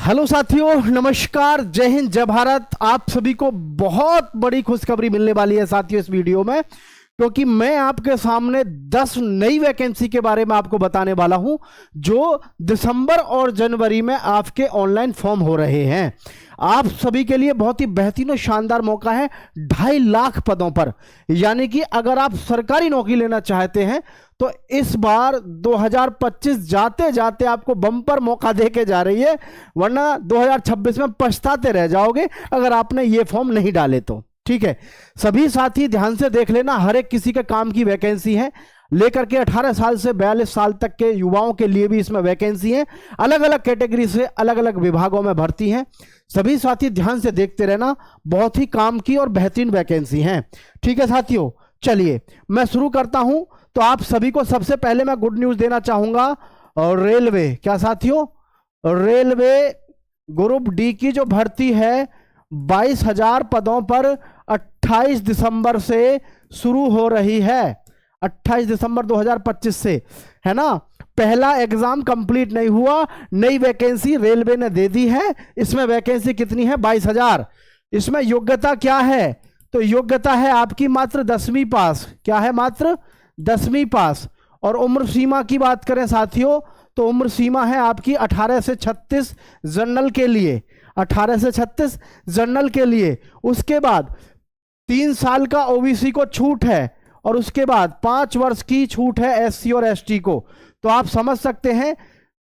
Hello साथियों, नमस्कार, जय हिंद, जय भारत। आप सभी को बहुत बड़ी खुशखबरी मिलने वाली है साथियों इस वीडियो में, क्योंकि मैं आपके सामने 10 नई वैकेंसी के बारे में आपको बताने वाला हूं जो दिसंबर और जनवरी में आपके ऑनलाइन फॉर्म हो रहे हैं। आप सभी के लिए बहुत ही बेहतरीन और शानदार मौका है 2.5 लाख पदों पर। यानी कि अगर आप सरकारी नौकरी लेना चाहते हैं तो इस बार 2025 जाते जाते आपको बम्पर मौका देके जा रही है, वरना 2026 में पछताते रह जाओगे अगर आपने ये फॉर्म नहीं डाले तो। ठीक है, सभी साथी ध्यान से देख लेना, हर एक किसी के काम की वैकेंसी है, लेकर के 18 साल से 42 साल तक के युवाओं के लिए भी इसमें वैकेंसी है। अलग अलग कैटेगरी से अलग अलग विभागों में भर्ती है। सभी साथी ध्यान से देखते रहना, बहुत ही काम की और बेहतरीन वैकेंसी है। ठीक है साथियों, चलिए मैं शुरू करता हूं। तो आप सभी को सबसे पहले मैं गुड न्यूज देना चाहूंगा। और रेलवे, क्या साथियों, रेलवे ग्रुप डी की जो भर्ती है 22,000 पदों पर 28 दिसंबर से शुरू हो रही है। 28 दिसंबर 2025 से, है ना। पहला एग्जाम कंप्लीट नहीं हुआ, नई वैकेंसी रेलवे ने दे दी है। इसमें वैकेंसी कितनी है? 22,000। इसमें योग्यता क्या है? तो योग्यता है आपकी मात्र 10वीं पास। क्या है? मात्र 10वीं पास। और उम्र सीमा की बात करें साथियों तो उम्र सीमा है आपकी 18 से 36 जनरल के लिए, 18 से 36 जनरल के लिए। उसके बाद 3 साल का ओबीसी को छूट है और उसके बाद 5 वर्ष की छूट है एससी और एसटी को। तो आप समझ सकते हैं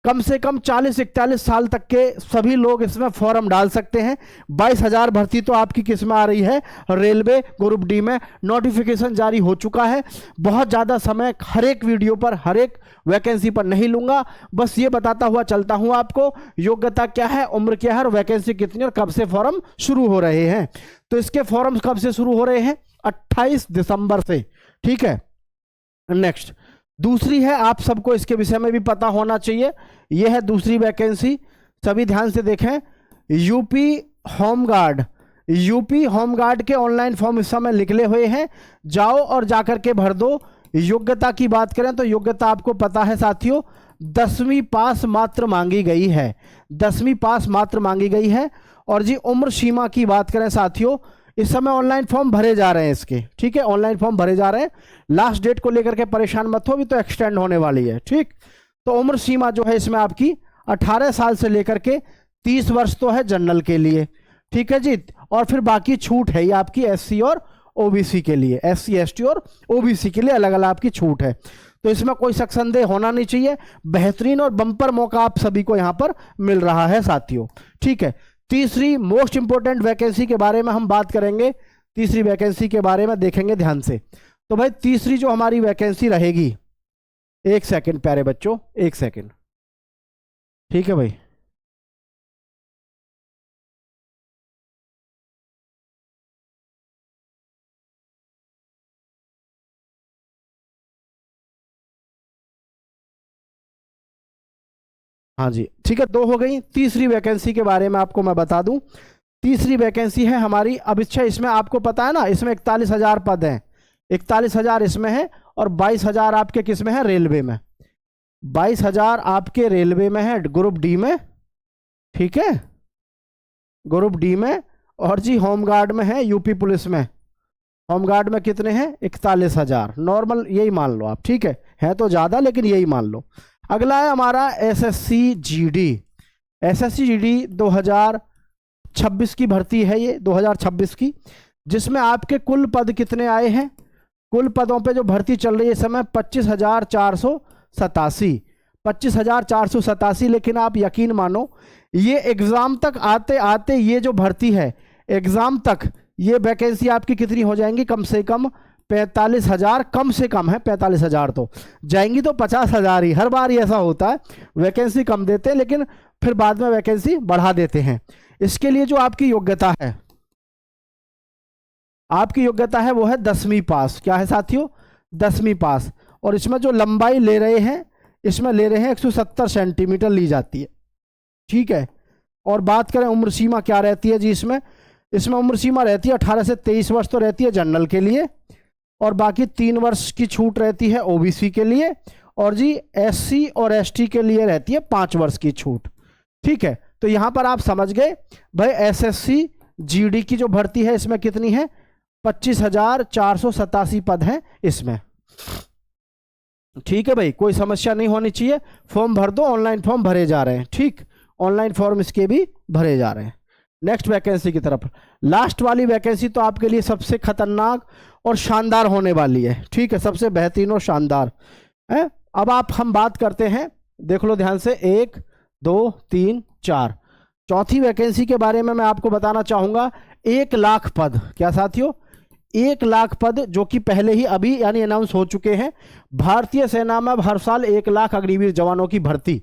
कम से कम 40-41 साल तक के सभी लोग इसमें फॉर्म डाल सकते हैं। 22,000 भर्ती तो आपकी किस में आ रही है? रेलवे ग्रुप डी में। नोटिफिकेशन जारी हो चुका है। बहुत ज़्यादा समय हर एक वीडियो पर, हर एक वैकेंसी पर नहीं लूंगा, बस ये बताता हुआ चलता हूं आपको योग्यता क्या है, उम्र क्या है और वैकेंसी कितनी और कब से फॉर्म शुरू हो रहे हैं। तो इसके फॉर्म कब से शुरू हो रहे हैं? 28 दिसंबर से। ठीक है, नेक्स्ट दूसरी है, आप सबको इसके विषय में भी पता होना चाहिए। यह है दूसरी वैकेंसी, सभी ध्यान से देखें। यूपी होमगार्ड, यूपी होमगार्ड के ऑनलाइन फॉर्म इस समय निकले हुए हैं, जाओ और जाकर के भर दो। योग्यता की बात करें तो योग्यता आपको पता है साथियों, 10वीं पास मात्र मांगी गई है, 10वीं पास मात्र मांगी गई है। और जी उम्र सीमा की बात करें साथियों, इस समय ऑनलाइन फॉर्म भरे जा रहे हैं इसके। ठीक है, ऑनलाइन फॉर्म भरे जा रहे हैं। लास्ट डेट को लेकर के परेशान मत हो, अभी तो एक्सटेंड होने वाली है। ठीक, तो उम्र सीमा जो है इसमें आपकी 18 साल से लेकर के 30 वर्ष तो है जनरल के लिए। ठीक है जी, और फिर बाकी छूट है ये आपकी एससी और ओबीसी के लिए, एससी एसटी और ओबीसी के लिए अलग अलग आपकी छूट है। तो इसमें कोई शक संदेह होना नहीं चाहिए। बेहतरीन और बम्पर मौका आप सभी को यहां पर मिल रहा है साथियों। ठीक है, तीसरी मोस्ट इंपोर्टेंट वैकेंसी के बारे में हम बात करेंगे। तीसरी वैकेंसी के बारे में देखेंगे ध्यान से। तो भाई तीसरी जो हमारी वैकेंसी रहेगी, एक सेकंड प्यारे बच्चों, एक सेकंड। ठीक है भाई, हाँ जी ठीक है, 2 हो गई। तीसरी वैकेंसी के बारे में आपको मैं बता दूं। तीसरी वैकेंसी है हमारी, अब इच्छा इसमें आपको पता है ना, इसमें 41,000 पद हैं। 41,000 इसमें है और 22,000 आपके किस में है? रेलवे में। 22,000 आपके रेलवे में है, ग्रुप डी में। ठीक है, ग्रुप डी में। और जी होमगार्ड में है, यूपी पुलिस में। होमगार्ड में कितने हैं? 41,000। नॉर्मल यही मान लो आप। ठीक है तो ज़्यादा लेकिन यही मान लो। अगला है हमारा एसएससी जीडी। एसएससी जीडी 2026 की भर्ती है ये, 2026 की, जिसमें आपके कुल पद कितने आए हैं? कुल पदों पे जो भर्ती चल रही है इस समय 25,487, 25,487। लेकिन आप यकीन मानो ये एग्जाम तक आते आते ये जो भर्ती है, एग्जाम तक ये वैकेंसी आपकी कितनी हो जाएंगी? कम से कम 45,000, कम से कम है 45,000, तो जाएंगी तो 50,000 ही। हर बार ऐसा होता है, वैकेंसी कम देते हैं लेकिन फिर बाद में वैकेंसी बढ़ा देते हैं। इसके लिए जो आपकी योग्यता है, आपकी योग्यता है वो है 10वीं पास। क्या है साथियों? 10वीं पास। और इसमें जो लंबाई ले रहे हैं, इसमें ले रहे हैं 170 सेंटीमीटर ली जाती है। ठीक है, और बात करें उम्र सीमा क्या रहती है जी इसमें उम्र सीमा रहती है 18 से 23 वर्ष तो रहती है जनरल के लिए, और बाकी 3 वर्ष की छूट रहती है ओबीसी के लिए, और जी एससी और एसटी के लिए रहती है 5 वर्ष की छूट। ठीक है, तो यहां पर आप समझ गए भाई एसएससी जीडी की जो भर्ती है इसमें कितनी है, 25,487 पद हैं इसमें। ठीक है भाई, कोई समस्या नहीं होनी चाहिए। फॉर्म भर दो, ऑनलाइन फॉर्म भरे जा रहे हैं। ठीक, ऑनलाइन फॉर्म इसके भी भरे जा रहे हैं। नेक्स्ट वैकेंसी की तरफ, लास्ट वाली वैकेंसी तो आपके लिए सबसे खतरनाक और शानदार होने वाली है। ठीक है, सबसे बेहतरीन और शानदार है। अब हम बात करते हैं, देख लो ध्यान से, 1 2 3 4, चौथी वैकेंसी के बारे में मैं आपको बताना चाहूंगा। 1 लाख पद, क्या साथियों, 1 लाख पद जो कि पहले ही अभी यानी अनाउंस हो चुके हैं। भारतीय सेना में हर साल 1 लाख अग्निवीर जवानों की भर्ती।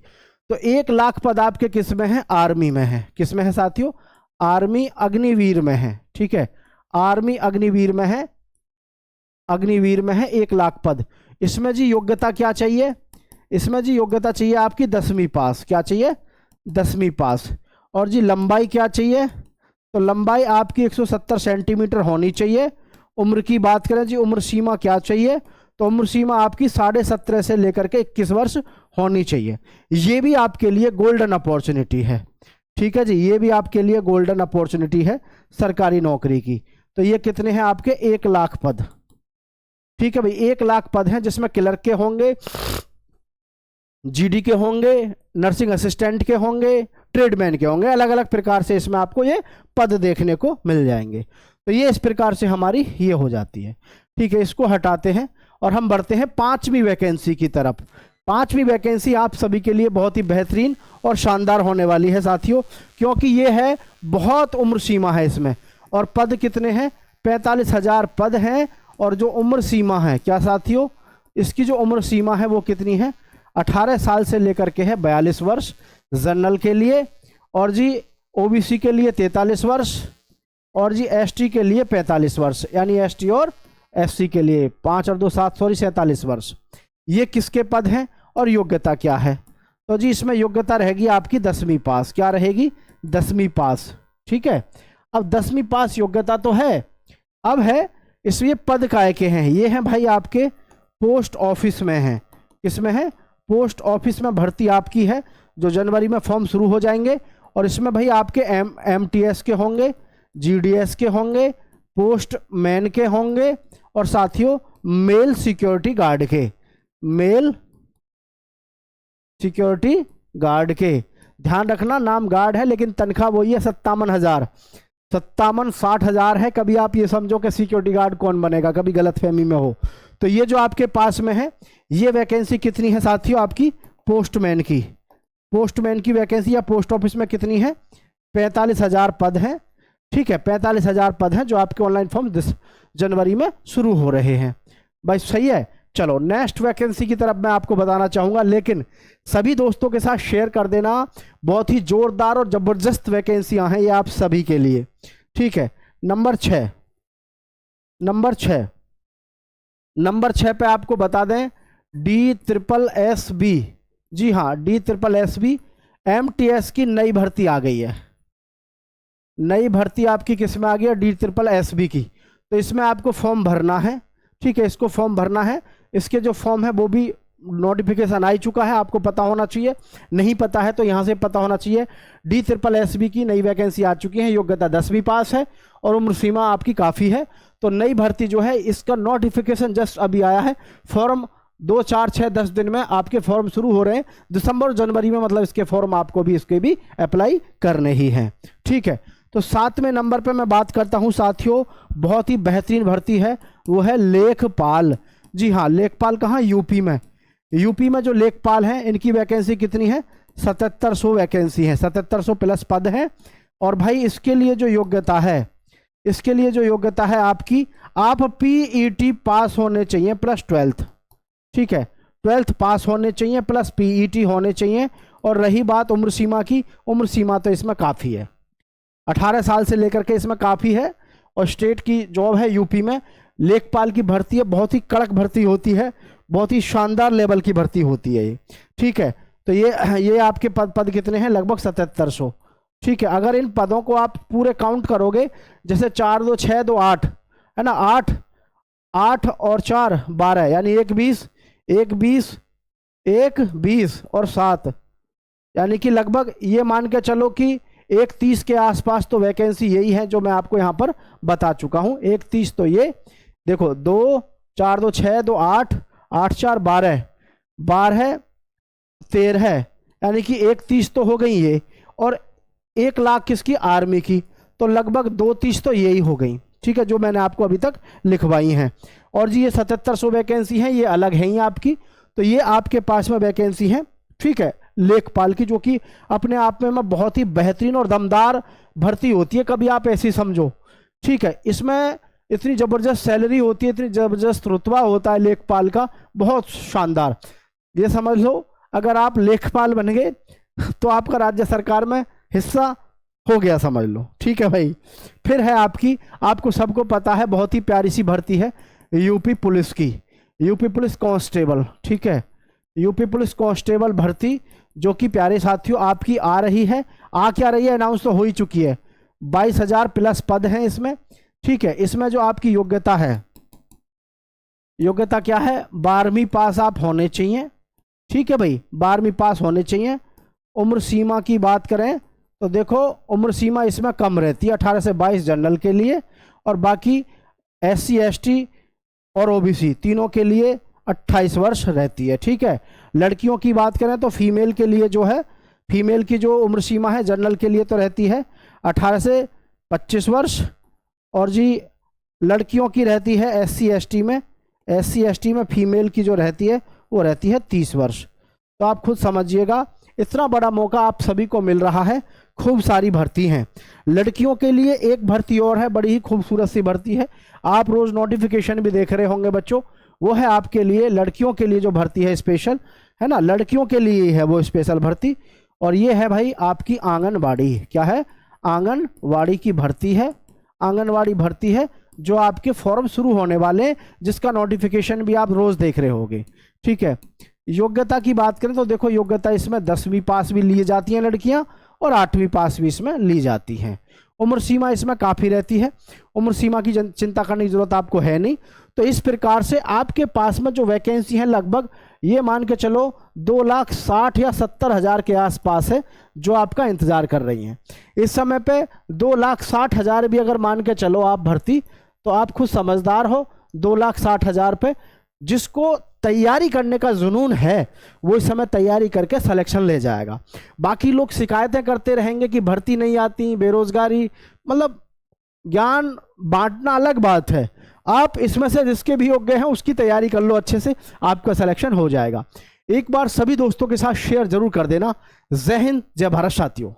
तो 1 लाख पद आपके किस में है, आर्मी में है। किस में है साथियों, आर्मी अग्निवीर में है। ठीक है, आर्मी अग्निवीर में है, अग्निवीर में है 1 लाख पद। इसमें जी योग्यता क्या चाहिए, इसमें जी योग्यता चाहिए आपकी 10वीं पास। क्या चाहिए, 10वीं पास। और जी लंबाई क्या चाहिए, तो लंबाई आपकी 170 सेंटीमीटर होनी चाहिए। उम्र की बात करें जी, उम्र सीमा क्या चाहिए, तो उम्र सीमा आपकी 17.5 से लेकर के 21 वर्ष होनी चाहिए। ये भी आपके लिए गोल्डन अपॉर्चुनिटी है। ठीक है जी, ये भी आपके लिए गोल्डन अपॉर्चुनिटी है सरकारी नौकरी की। तो ये कितने हैं आपके, 1 लाख पद। ठीक है भाई, 1 लाख पद हैं जिसमें क्लर्क के होंगे, जीडी के होंगे, नर्सिंग असिस्टेंट के होंगे, ट्रेडमैन के होंगे। अलग अलग प्रकार से इसमें आपको ये पद देखने को मिल जाएंगे। तो ये इस प्रकार से हमारी ये हो जाती है। ठीक है, इसको हटाते हैं और हम बढ़ते हैं 5वीं वैकेंसी की तरफ। 5वीं वैकेंसी आप सभी के लिए बहुत ही बेहतरीन और शानदार होने वाली है साथियों, क्योंकि ये है बहुत उम्र सीमा है इसमें। और पद कितने हैं, 45,000 पद हैं। और जो उम्र सीमा है, क्या साथियों, इसकी जो उम्र सीमा है वो कितनी है, 18 साल से लेकर के है 42 वर्ष जनरल के लिए। और जी ओबीसी के लिए 43 वर्ष, और जी एसटी के लिए 45 वर्ष, यानी एसटी और एससी के लिए 5 और 2 7 सॉरी 47 वर्ष। ये किसके पद हैं और योग्यता क्या है, तो जी इसमें योग्यता रहेगी आपकी 10वीं पास। क्या रहेगी, 10वीं पास। ठीक है, अब 10वीं पास योग्यता तो है, अब है इसलिए पद काय के हैं, ये हैं भाई आपके पोस्ट ऑफिस में हैं। किसमें है, पोस्ट ऑफिस में भर्ती आपकी है, जो जनवरी में फॉर्म शुरू हो जाएंगे। और इसमें भाई आपके एमटीएस के होंगे, जीडीएस के होंगे, पोस्टमैन के होंगे, और साथियों मेल सिक्योरिटी गार्ड के, मेल सिक्योरिटी गार्ड के। ध्यान रखना नाम गार्ड है लेकिन तनख्वाह वही है 57,000, 57-60,000 है। कभी आप ये समझो कि सिक्योरिटी गार्ड कौन बनेगा, कभी गलतफहमी में हो। तो ये जो आपके पास में है, ये वैकेंसी कितनी है साथियों आपकी, पोस्टमैन की, पोस्टमैन की वैकेंसी या पोस्ट ऑफिस में कितनी है, 45,000 पद हैं। ठीक है, 45,000 पद हैं जो आपके ऑनलाइन फॉर्म 10 जनवरी में शुरू हो रहे हैं। भाई सही है। चलो नेक्स्ट वैकेंसी की तरफ मैं आपको बताना चाहूंगा, लेकिन सभी दोस्तों के साथ शेयर कर देना। बहुत ही जोरदार और जबरदस्त वैकेंसियां हैं ये आप सभी के लिए। ठीक है, नंबर 6, नंबर 6 पे आपको बता दें DSSB। जी हाँ, DSSB MTS की नई भर्ती आ गई है। नई भर्ती आपकी किस में आ गई है, DSSB की। तो इसमें आपको फॉर्म भरना है। ठीक है, इसको फॉर्म भरना है। इसके जो फॉर्म है वो भी नोटिफिकेशन आ चुका है, आपको पता होना चाहिए। नहीं पता है तो यहाँ से पता होना चाहिए। DSSB की नई वैकेंसी आ चुकी है, योग्यता 10वीं पास है और उम्र सीमा आपकी काफ़ी है। तो नई भर्ती जो है इसका नोटिफिकेशन जस्ट अभी आया है। फॉर्म 2 4 6 10 दिन में आपके फॉर्म शुरू हो रहे हैं, दिसंबर जनवरी में, मतलब इसके फॉर्म आपको भी इसके भी अप्लाई करने ही हैं। ठीक है, तो 7वें नंबर पे मैं बात करता हूं साथियों, बहुत ही बेहतरीन भर्ती है, वो है लेखपाल। जी हाँ, लेखपाल कहाँ, यूपी में। यूपी में जो लेखपाल हैं इनकी वैकेंसी कितनी है, 7700 वैकेंसी है, 7700 प्लस पद है। और भाई इसके लिए जो योग्यता है, इसके लिए जो योग्यता है आपकी, आप पीईटी पास होने चाहिए प्लस 12th। ठीक है, 12th पास होने चाहिए प्लस पीईटी होने चाहिए। और रही बात उम्र सीमा की, उम्र सीमा तो इसमें काफ़ी है, 18 साल से लेकर के इसमें काफ़ी है। और स्टेट की जॉब है यूपी में, लेखपाल की भर्ती है, बहुत ही कड़क भर्ती होती है, बहुत ही शानदार लेवल की भर्ती होती है ये। ठीक है, तो ये आपके पद कितने हैं, लगभग 7700। ठीक है, अगर इन पदों को आप पूरे काउंट करोगे, जैसे 4 2 6 2 8 है ना, 8 और 4 12, यानी 1 20 1 20 1 20 और 7 यानी कि लगभग ये मान के चलो कि 1:30 के आसपास तो वैकेंसी यही है जो मैं आपको यहाँ पर बता चुका हूँ। 1:30 तो ये देखो, 2 4 2 6 2 8 8 4 12 12 13, यानी कि 1:30 तो हो गई ये, और 1 लाख किसकी, आर्मी की, तो लगभग 2:30 तो यही हो गई। ठीक है, जो मैंने आपको अभी तक लिखवाई हैं। और जी ये 7700 वैकेंसी है, ये अलग है ही आपकी। तो ये आपके पास में वैकेंसी है, ठीक है, लेखपाल की, जो कि अपने आप में बहुत ही बेहतरीन और दमदार भर्ती होती है, कभी आप ऐसी समझो। ठीक है, इसमें इतनी ज़बरदस्त सैलरी होती है, इतनी ज़बरदस्त रुतबा होता है लेखपाल का, बहुत शानदार। ये समझ लो अगर आप लेखपाल बन गए तो आपका राज्य सरकार में हिस्सा हो गया, समझ लो। ठीक है भाई। फिर है आपकी, आपको सबको पता है, बहुत ही प्यारी सी भर्ती है यूपी पुलिस की, यूपी पुलिस कांस्टेबल। ठीक है, यूपी पुलिस कांस्टेबल भर्ती, जो कि प्यारे साथियों आपकी आ रही है, आ क्या रही है, अनाउंस तो हो ही चुकी है। 22,000 प्लस पद हैं इसमें। ठीक है, इसमें जो आपकी योग्यता है, योग्यता क्या है, 12वीं पास आप होने चाहिए। ठीक है भाई, 12वीं पास होने चाहिए। उम्र सीमा की बात करें तो देखो, उम्र सीमा इसमें कम रहती है, 18 से 22 जनरल के लिए, और बाकी SC ST और OBC तीनों के लिए 28 वर्ष रहती है। ठीक है, लड़कियों की बात करें तो फीमेल के लिए जो है, फीमेल की जो उम्र सीमा है जनरल के लिए तो रहती है 18 से 25 वर्ष, और जी लड़कियों की रहती है SC ST में फीमेल की जो रहती है वो रहती है 30 वर्ष। तो आप खुद समझिएगा, इतना बड़ा मौका आप सभी को मिल रहा है, खूब सारी भर्ती हैं। लड़कियों के लिए एक भर्ती और है, बड़ी ही खूबसूरत सी भर्ती है, आप रोज नोटिफिकेशन भी देख रहे होंगे बच्चों, वो है आपके लिए, लड़कियों के लिए जो भर्ती है स्पेशल, है ना, लड़कियों के लिए है वो स्पेशल भर्ती। और ये है भाई आपकी आंगनवाड़ी, क्या है, आंगनवाड़ी की भर्ती है, आंगनवाड़ी भर्ती है, जो आपके फॉर्म शुरू होने वाले, जिसका नोटिफिकेशन भी आप रोज देख रहे होंगे। ठीक है, योग्यता की बात करें तो देखो, योग्यता इसमें 10वीं पास भी ली जाती हैं लड़कियां, और 8वीं पास भी इसमें ली जाती हैं। उम्र सीमा इसमें काफ़ी रहती है, उम्र सीमा की चिंता करने की जरूरत आपको है नहीं। तो इस प्रकार से आपके पास में जो वैकेंसी है, लगभग ये मान के चलो 2,60,000 या 70,000 के आसपास है, जो आपका इंतजार कर रही हैं। इस समय पे 2,60,000 भी अगर मान के चलो आप भर्ती, तो आप खुद समझदार हो, 2,60,000 पे जिसको तैयारी करने का जुनून है वो इस समय तैयारी करके सिलेक्शन ले जाएगा। बाकी लोग शिकायतें करते रहेंगे कि भर्ती नहीं आती, बेरोजगारी, मतलब ज्ञान बांटना अलग बात है। आप इसमें से जिसके भी योग्य हैं उसकी तैयारी कर लो अच्छे से, आपका सिलेक्शन हो जाएगा। एक बार सभी दोस्तों के साथ शेयर जरूर कर देना। जय हिंद, जय भारत साथियों।